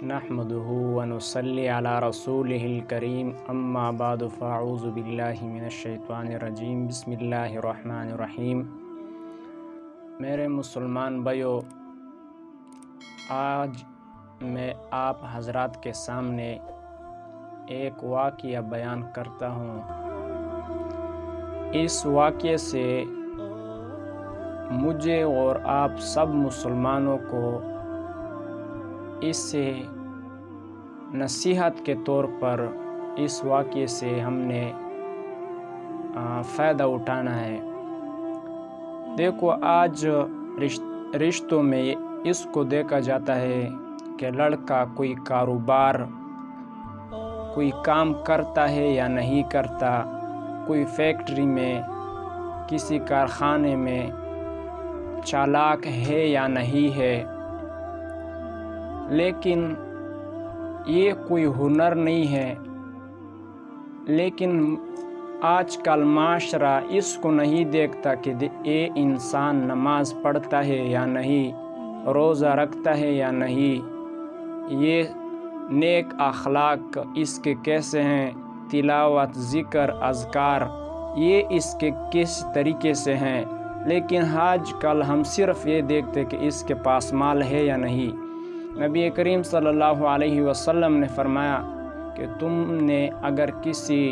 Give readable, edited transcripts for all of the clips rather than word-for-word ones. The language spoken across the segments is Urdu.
نحمده ونصلي على رسوله الكريم اما بعد فاعوذ باللہ من الشیطان الرجیم بسم اللہ الرحمن الرحیم۔ میرے مسلمان بھائیو، آج میں آپ حضرات کے سامنے ایک واقعہ بیان کرتا ہوں۔ اس واقعے سے مجھے اور آپ سب مسلمانوں کو اس سے نصیحت کے طور پر اس واقعے سے ہم نے فائدہ اٹھانا ہے۔ دیکھو، آج رشتوں میں اس کو دیکھا جاتا ہے کہ لڑکا کوئی کاروبار، کوئی کام کرتا ہے یا نہیں کرتا، کوئی فیکٹری میں، کسی کارخانے میں چالاک ہے یا نہیں ہے، لیکن یہ کوئی ہنر نہیں ہے۔ لیکن آج کل معاشرہ اس کو نہیں دیکھتا کہ یہ انسان نماز پڑھتا ہے یا نہیں، روزہ رکھتا ہے یا نہیں، یہ نیک اخلاق اس کے کیسے ہیں، تلاوت، ذکر، اذکار یہ اس کے کس طریقے سے ہیں۔ لیکن آج کل ہم صرف یہ دیکھتے کہ اس کے پاس مال ہے یا نہیں۔ نبی کریم صلی اللہ علیہ وسلم نے فرمایا کہ تم نے اگر کسی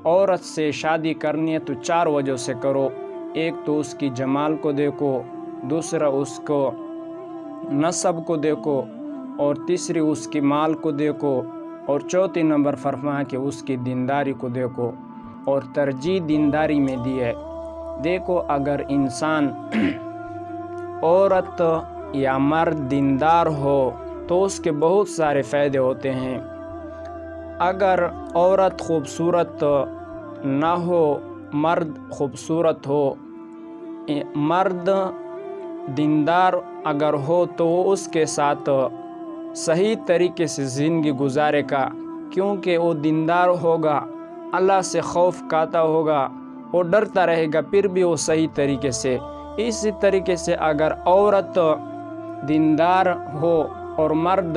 عورت سے شادی کرنی ہے تو 4 وجہ سے کرو۔ ایک تو اس کی جمال کو دیکھو، دوسرا اس کو نسب کو دیکھو، اور تیسری اس کی مال کو دیکھو، اور چوتھی نمبر فرمایا کہ اس کی دینداری کو دیکھو، اور ترجیح دینداری میں دی ہے۔ دیکھو، اگر انسان عورت یا مرد دیندار ہو تو اس کے بہت سارے فائدے ہوتے ہیں۔ اگر عورت خوبصورت نہ ہو، مرد خوبصورت ہو، مرد دیندار اگر ہو تو وہ اس کے ساتھ صحیح طریقے سے زندگی گزارے گا، کیونکہ وہ دیندار ہوگا، اللہ سے خوف کھاتا ہوگا، وہ ڈرتا رہے گا، پھر بھی وہ صحیح طریقے سے۔ اسی طریقے سے اگر عورت دیندار ہو اور مرد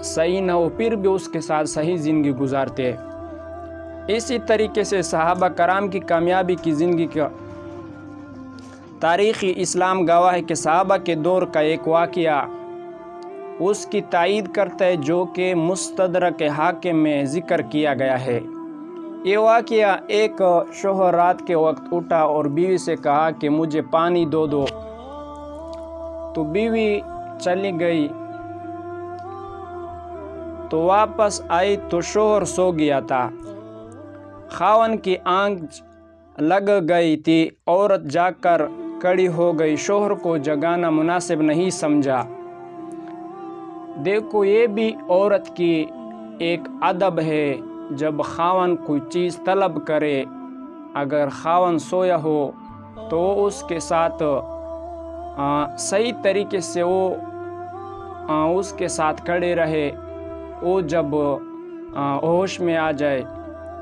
صحیح نہ ہو، پھر بھی اس کے ساتھ صحیح زندگی گزارتے۔ اسی طریقے سے صحابہ کرام کی کامیابی کی زندگی کا تاریخی اسلام گواہ ہے کہ صحابہ کے دور کا ایک واقعہ اس کی تائید کرتا ہے جو کہ مستدرک حاکم میں ذکر کیا گیا ہے۔ یہ واقعہ، ایک شوہر رات کے وقت اٹھا اور بیوی سے کہا کہ مجھے پانی دو۔ تو بیوی چلی گئی، تو واپس آئی تو شوہر سو گیا تھا۔ خاوند کی آنکھ لگ گئی تھی، عورت جا کر کھڑی ہو گئی، شوہر کو جگانا مناسب نہیں سمجھا۔ دیکھو، یہ بھی عورت کی ایک ادب ہے، جب خاوند کوئی چیز طلب کرے، اگر خاوند سویا ہو تو اس کے ساتھ صحیح طریقے سے وہ اس کے ساتھ کھڑے رہے۔ وہ جب ہوش میں آ جائے،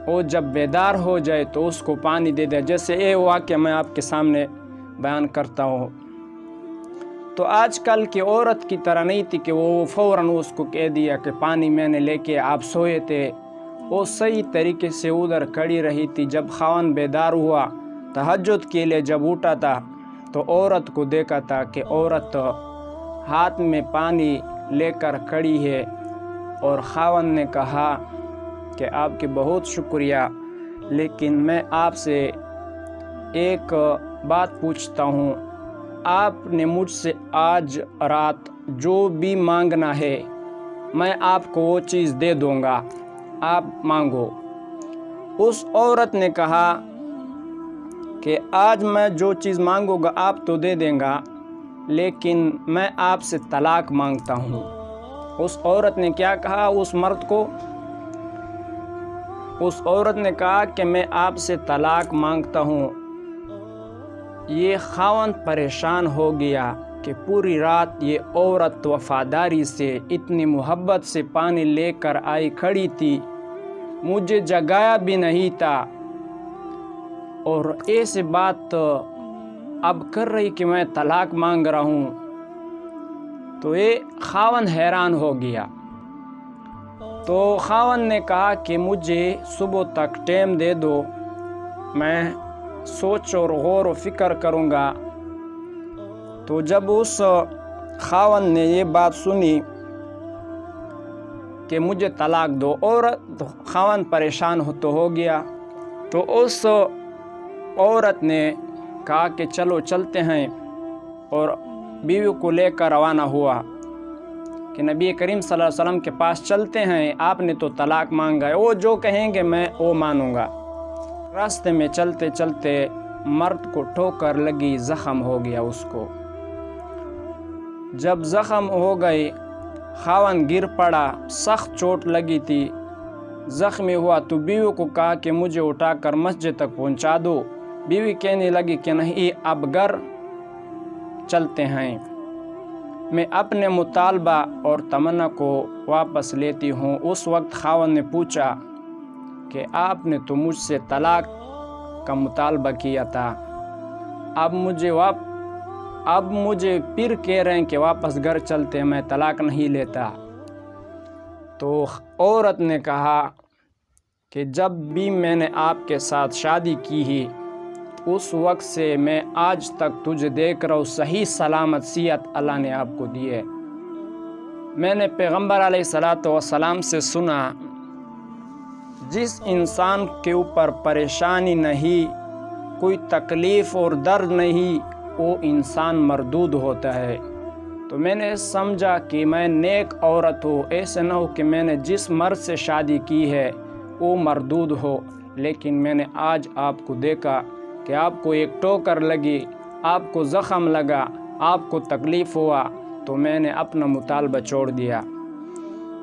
وہ جب بیدار ہو جائے تو اس کو پانی دے دے، جیسے یہ واقعہ میں آپ کے سامنے بیان کرتا ہوں۔ تو آج کل کی عورت کی طرح نہیں تھی کہ وہ فوراً اس کو کہہ دیا کہ پانی میں نے لے کے آپ سوئے تھے۔ وہ صحیح طریقے سے ادھر کھڑی رہی تھی۔ جب خاوند بیدار ہوا، تہجد کے لیے جب اٹھا تھا تو عورت کو دیکھا تھا کہ عورت ہاتھ میں پانی لے کر کھڑی ہے، اور خاوند نے کہا کہ آپ کے بہت شکریہ، لیکن میں آپ سے ایک بات پوچھتا ہوں، آپ نے مجھ سے آج رات جو بھی مانگنا ہے میں آپ کو وہ چیز دے دوں گا، آپ مانگو۔ اس عورت نے کہا کہ آج میں جو چیز مانگوں گا آپ تو دے دیں گا، لیکن میں آپ سے طلاق مانگتا ہوں۔ اس عورت نے کیا کہا اس مرد کو؟ اس عورت نے کہا کہ میں آپ سے طلاق مانگتا ہوں۔ یہ خاوند پریشان ہو گیا کہ پوری رات یہ عورت وفاداری سے، اتنی محبت سے پانی لے کر آئی، کھڑی تھی، مجھے جگایا بھی نہیں تھا، اور ایسے بات اب کر رہی کہ میں طلاق مانگ رہا ہوں۔ تو یہ خاوند حیران ہو گیا۔ تو خاوند نے کہا کہ مجھے صبح تک ٹائم دے دو، میں سوچ اور غور و فکر کروں گا۔ تو جب اس خاوند نے یہ بات سنی کہ مجھے طلاق دو، اور خاوند پریشان ہو گیا، تو اس عورت نے کہا کہ چلو چلتے ہیں، اور بیوی کو لے کر روانہ ہوا کہ نبی کریم صلی اللہ علیہ وسلم کے پاس چلتے ہیں، آپ نے تو طلاق مانگا ہے، وہ جو کہیں گے میں وہ مانوں گا۔ راستے میں چلتے چلتے مرد کو ٹھوکر لگی، زخم ہو گیا اس کو۔ جب زخم ہو گئی، خاوند گر پڑا، سخت چوٹ لگی تھی، زخمی ہوا، تو بیوی کو کہا کہ مجھے اٹھا کر مسجد تک پہنچا دو۔ بیوی کہنے لگی کہ نہیں، اب گھر چلتے ہیں، میں اپنے مطالبہ اور تمنا کو واپس لیتی ہوں۔ اس وقت خاوند نے پوچھا کہ آپ نے تو مجھ سے طلاق کا مطالبہ کیا تھا، اب مجھے پھر کہہ رہے ہیں کہ واپس گھر چلتے ہیں، میں طلاق نہیں لیتا۔ تو عورت نے کہا کہ جب بھی میں نے آپ کے ساتھ شادی کی ہے، اس وقت سے میں آج تک تجھے دیکھ رہا ہوں، صحیح سلامت صحت اللہ نے آپ کو دی ہے۔ میں نے پیغمبر علیہ السلام سے سنا، جس انسان کے اوپر پریشانی نہیں، کوئی تکلیف اور درد نہیں، وہ انسان مردود ہوتا ہے۔ تو میں نے سمجھا کہ میں نیک عورت ہوں، ایسے نہ ہو کہ میں نے جس مرد سے شادی کی ہے وہ مردود ہو۔ لیکن میں نے آج آپ کو دیکھا کہ آپ کو ایک ٹوکر لگی، آپ کو زخم لگا، آپ کو تکلیف ہوا، تو میں نے اپنا مطالبہ چھوڑ دیا۔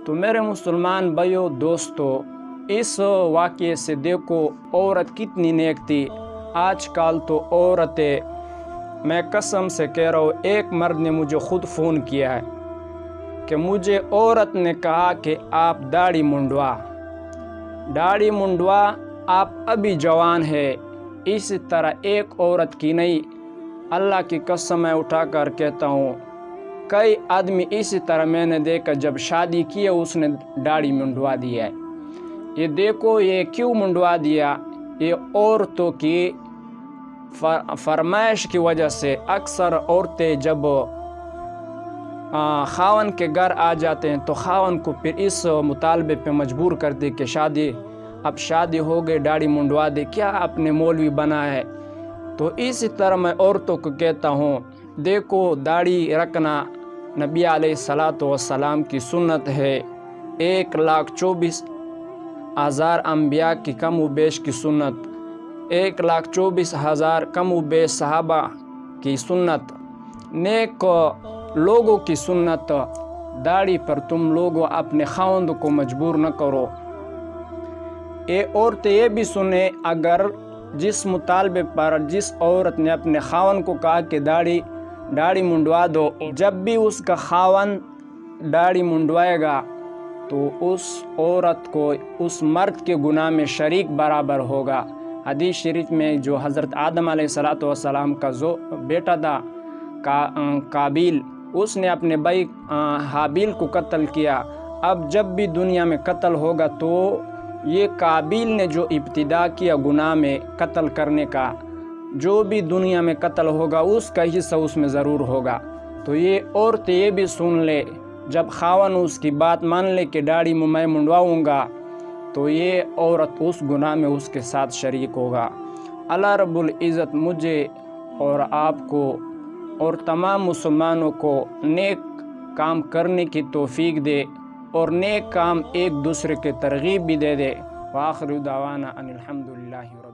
تو میرے مسلمان بھائیو دوستو، اس واقعے سے دیکھو عورت کتنی نیک تھی۔ آج کل تو عورتیں، میں قسم سے کہہ رہا ہوں، ایک مرد نے مجھے خود فون کیا ہے کہ مجھے عورت نے کہا کہ آپ داڑھی منڈوا، آپ ابھی جوان ہے۔ اسی طرح ایک عورت کی نہیں، اللہ کی قسم میں اٹھا کر کہتا ہوں، کئی آدمی اسی طرح میں نے دیکھا، جب شادی کی اس نے داڑھی منڈوا دیا ہے۔ یہ دیکھو یہ کیوں منڈوا دیا؟ یہ عورتوں کی فرمائش کی وجہ سے۔ اکثر عورتیں جب خاون کے گھر آ جاتے ہیں تو خاون کو پھر اس مطالبے پہ مجبور کرتے کہ اب شادی ہو گئی، داڑھی منڈوا دے، کیا اپنے مولوی بنا ہے؟ تو اسی طرح میں عورتوں کو کہتا ہوں، دیکھو داڑھی رکھنا نبی علیہ السلام کی سنت ہے، 1,24,000 انبیاء کی کم و بیش کی سنت، 1,24,000 کم و بیش صحابہ کی سنت، نیک لوگوں کی سنت۔ داڑھی پر تم لوگوں اپنے خاوند کو مجبور نہ کرو۔ عورتیں یہ بھی سنیں، اگر جس مطالبے پر جس عورت نے اپنے خاوند کو کہا کہ داڑھی منڈوا دو، جب بھی اس کا خاوند داڑھی منڈوائے گا تو اس عورت کو اس مرد کے گناہ میں شریک برابر ہوگا۔ حدیث شریف میں جو حضرت آدم علیہ السلام کا بیٹا تھا قابیل، اس نے اپنے بھائی حابیل کو قتل کیا۔ اب جب بھی دنیا میں قتل ہوگا تو یہ قابیل نے جو ابتدا کیا گناہ میں قتل کرنے کا، جو بھی دنیا میں قتل ہوگا اس کا حصہ اس میں ضرور ہوگا۔ تو یہ عورتیں یہ بھی سن لے، جب خاون اس کی بات مان لے کہ داڑھی میں منڈواؤں گا، تو یہ عورت اس گناہ میں اس کے ساتھ شریک ہوگا۔ اللہ رب العزت مجھے اور آپ کو اور تمام مسلمانوں کو نیک کام کرنے کی توفیق دے، اور نیک کام ایک دوسرے کے ترغیب بھی دے۔ وآخر دعوانا ان الحمدللہ رب